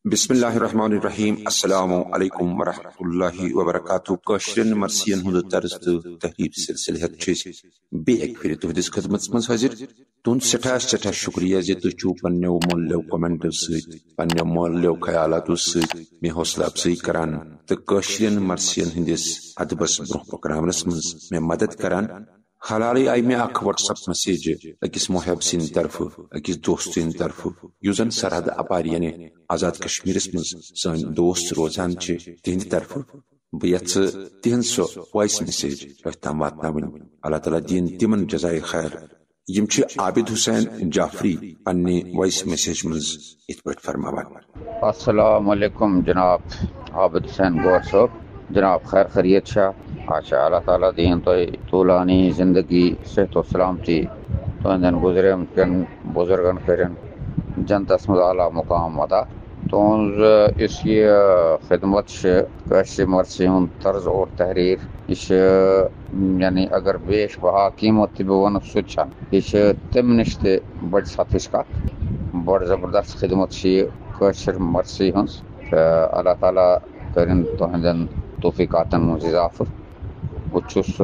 बिस्मिल्लाहिर्रहमानिर्रहीम अस्सलामु अलैकुम वरहमतुल्लाहि वबरकातुहू कशरन मर्सियन हुंद तर्ज तो तहरीर सिलसिले हेत बे एक फिर तुहदिस खिदमत मज हाजिर तुन सठा शुक्रिया जे तु छु पन्नो मोल्लो कमेंट सहित पन्नो मोल्लो ख्यालात सहित मे हौसला अफजाई करान तो कशरन मर्सियन हिंदिस अदबस ब्रोह पकरावनस मज मे मदद करान। हाल आई मे अख व्हाट्सएप मैसेज अकिस मोहब सिंद तरफ अकिस दोस्त तरफ युजन सरहद अपार यानी आजाद कश्मीर मज सन दोस्त रोजान तिहंद तरफ बह यछ तिहंद सो वॉइस मैसेज तम वातनावन अल्लाह ताला दीन तिमन जजाय खैर। यम आबिद हुसैन जाफरी पन्ने वॉइस मैसेज मज इत पट फरमावन। अस्सलाम वालेकुम जनाब आबिद हुसैन गौर साहब, जनाब खैर खैरियत शाह। अच्छा अल्लाह ताला दीन तो तूलानी जिंदगी सेहत और सलामती तो गुजरे बुजुर्गन करें जनतस मज आला मुकाम अदा तो इस खिदमत कैसे मर्सी तर्ज और तहरीर इस यानी अगर बेश बहा कीमत वन सुचा यह तम नश बड़ सतच कत बड़ जबरदस्त खिदमत कैसर मर्सी हज अल्लाह ताला करें तुहंदन तौफीकातन मज इजाफा। बहुस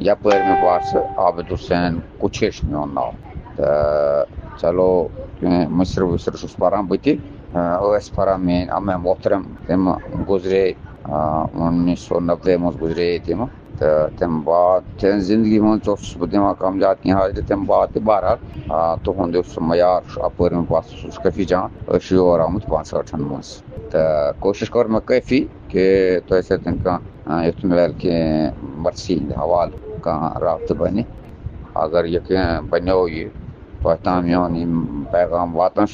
यपर मे बास आबिद हुसैन कुछेश मोन नाव तो चलो मसर वसर पारान बह पारान मे अमे मोहतरम तम गुजरे 1990 मज गुजरे तम तो तम बाद जिंदगी मज बह दिमा कमजात की हाजिर तम बाद बहरहाल तुहद मयार अपर मे बास काफी जान योर आमुत 65 मज तो कोशिश कर मे काफी कि तुह सतन कह कि मर्सी हवाल कह राबत बन अगर यह बनो यह तुह ताम योन पैगाम वातान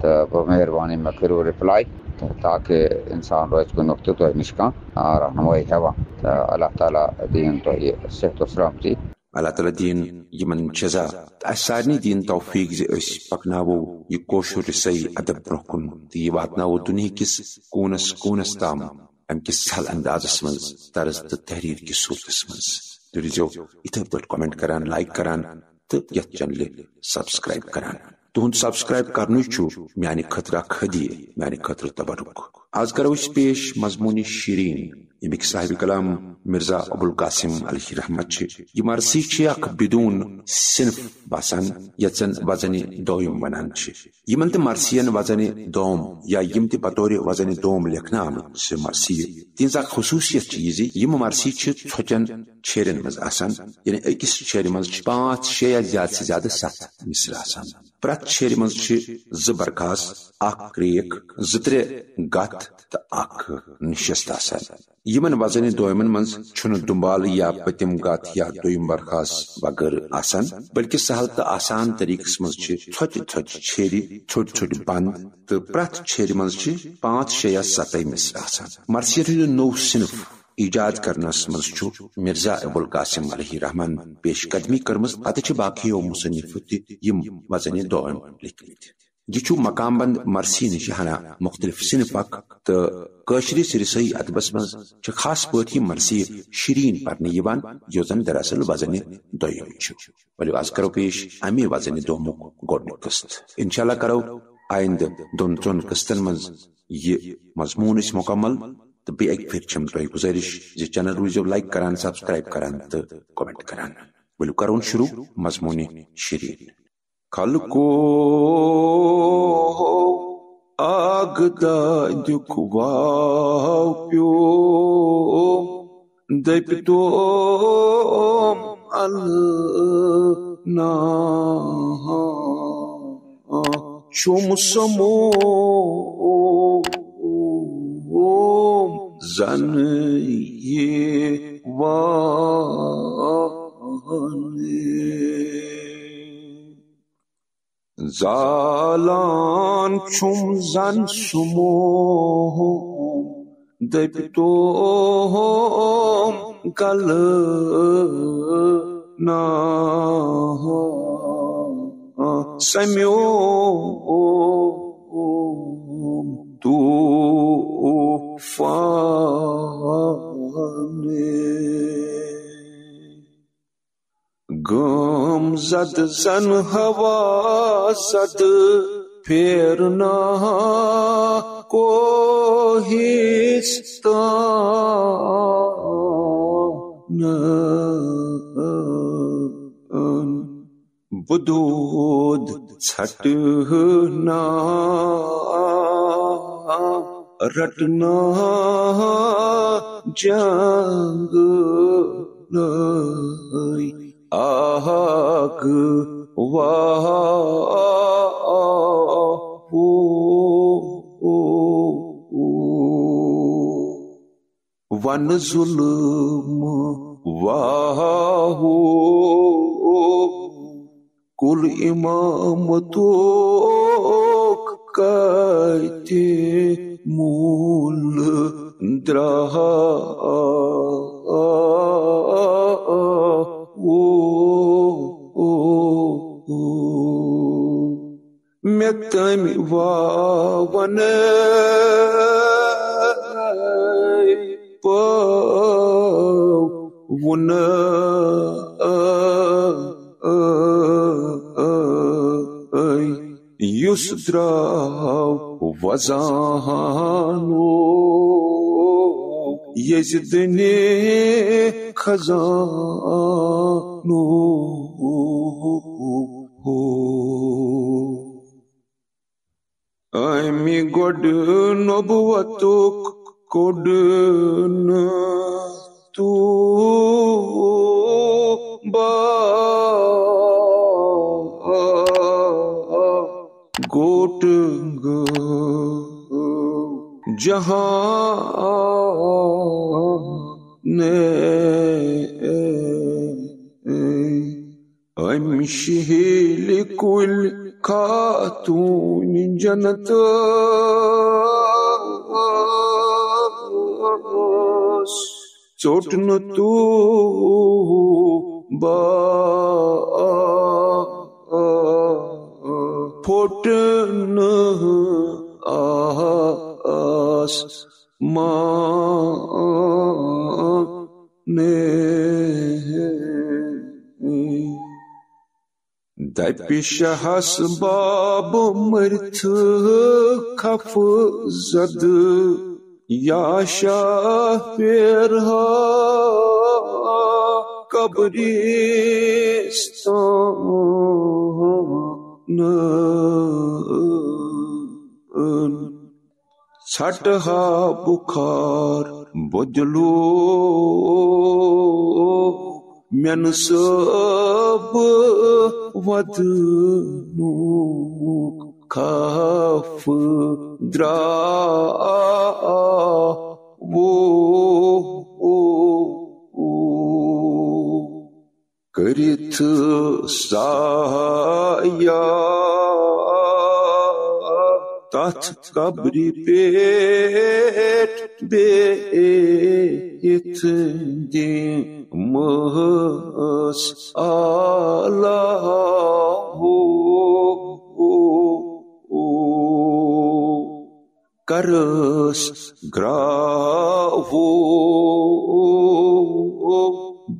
तो बह मेहरबानी मे करो रिप्लाई ताकि इंसान रोज कुन वक्त तुह नश कह रहनुमाई हेवान तो अल्लाह ताला दीन तुह सेहत और सलामती। अल्लाह ताला दीन यमन जजा सारनी दीन तौफीक जे पकनावो यह कोशुर सही अदब ब्रोह कुन यह वातनावो दुनिया किस कूनस ताम अम किस सल अंदाजस मज तर्ज तो तहरीर की सूरतस मज तुरिजो इथे पर कमेंट करान लाइक करान तो यह चैनल सब्सक्राइब करान तुहद सब्सक्राइब करनु माने खतरा खदिये माने खतर तबरुक। आज करो इस पेश मजमूनी शीरीन यमिक साहिब कलाम मिर्जा अबुल कासिम अलैहि रहमत यह मर्सी बिदून सिनफ बासान यचन वजन दोम वनान यमन त मर्सियन वजन दोम या यम त बतौर वजन दोम लिखना आमत मर्सी तिज खसूसियत यम मर्सी छचन छेरन मज आसान यानी अकिस छेर मज 5-6 या ज्यादा से ज्यादा 7 मिसर आसान प्रत छेर मज बरखास क्रेक 2-3 गत तो निशस्त आसान यमन वजन दोमन मज दुम्बाल या पतिम गत या दोम बरखास वगैर आसान बल्कि सहल तो आसान तरीकस मज छो छेरी छोट बंद तो प्रत छेर मज 5-6 या 7 मिसर आसान। मर्सियत नौ सिनफ ईजाद करनस मज मिर्जा अबुल कासिम अलैहि रहमान पेशकदमी करमस अत बाकी मुसन्निफ यम वजन दोम लिखमत यह मकाम बंद मर्सी नश हना मुख्तलिफ सिनफक तो कशरी सिरसई अदबस मज खास पट मर्सी शीरीन पढ़ने यो जन दरअसल वजन दोम वलो आज करो पेश अमे वजन दोमुक गोडनिक किस्त इंशाल्लाह करो आइंद दोन त्रोन किस्तन मज यह मजमून मुकम्मल तो बे एक फिर तुह गुजारिश जे चैनल रूजो लाइक करान सब्सक्राइब करान तो कमेंट करान वलो करोन शुरू मजमून शीरीन। खलको आगदा दुखवाओ प्यो दपतो अलना चुम समो जन ये वाने जालान छुम जन सुमो दपतो गल ना सम्यो तूफाने गम जद जन हवा जद फेरना कोहिस्तान बुदूद छटना रटना जंग आग वन जुल्म वाहू कुल इमामतो कहते मूल द्रहा मैं तम वावन पवन युस द्राव वजानो यजदने खजानो आमी गोड नबुवतुक कोडन तू बा गोटंग जहां ने अमशिल कुल खातून जन्नत चोटन तू बा फोटन आस माने दपिशहस बाब मर्थ खफ जद या शाफिरहा कब्रिस्तान छठहा बुखार बुझलो मेन सब वदनु खफ द्रा वो करिथ साया तथ कब्रि पेट बेत दे महस आला हो करस ग्रावो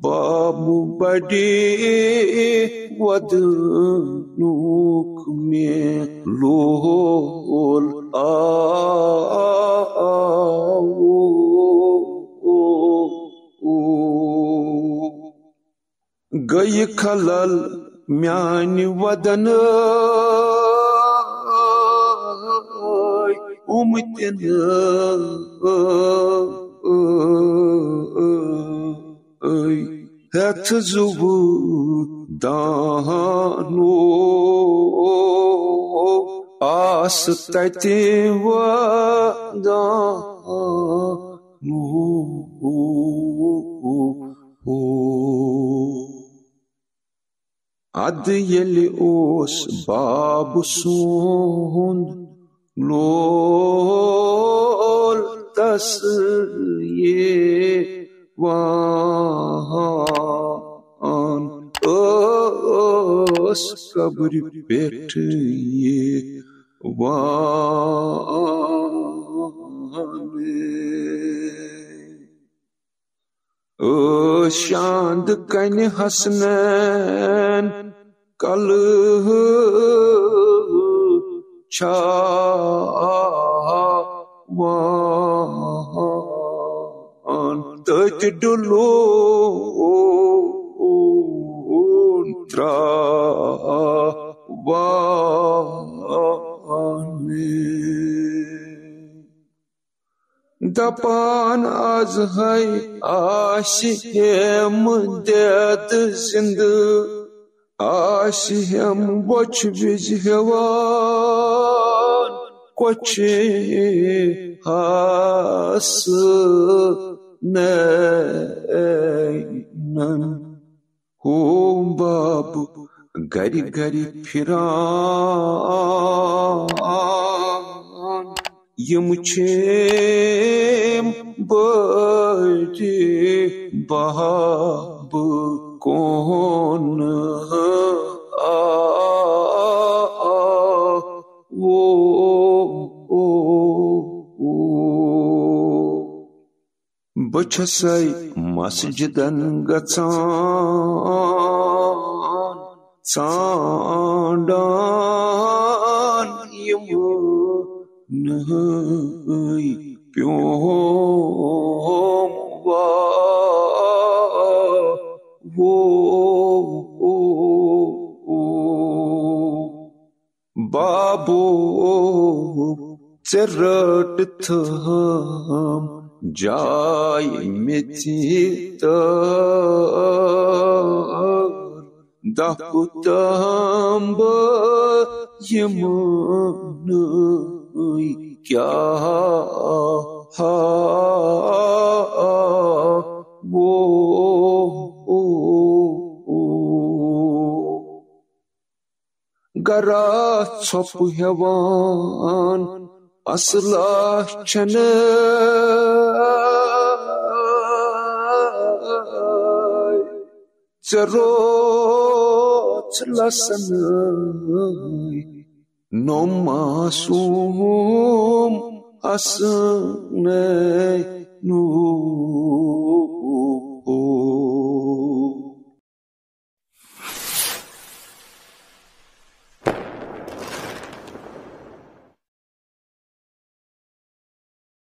बाबू बड़ी वदनुक में लोल गई खलल म्यान वदन उमतन het zuvu dano as taite wadano ad yeli os babu sund lol tas ye वान ओस कब्र पेट ये वाने ओ शांद कन हसनैन कल छा wan tat dulun trawani dapan az hay aşihem ded zindu aşihem boç biz hevan koçi has neynan hum babu gari gari firan yumçem bari babu kon bachasai masjidan gatsan sandan yumnai pyom wa babu zerat tham jai metitar dakutamba yamanai kya ha wo gara chop hevan asla chana zarot lasanai no masum asne nu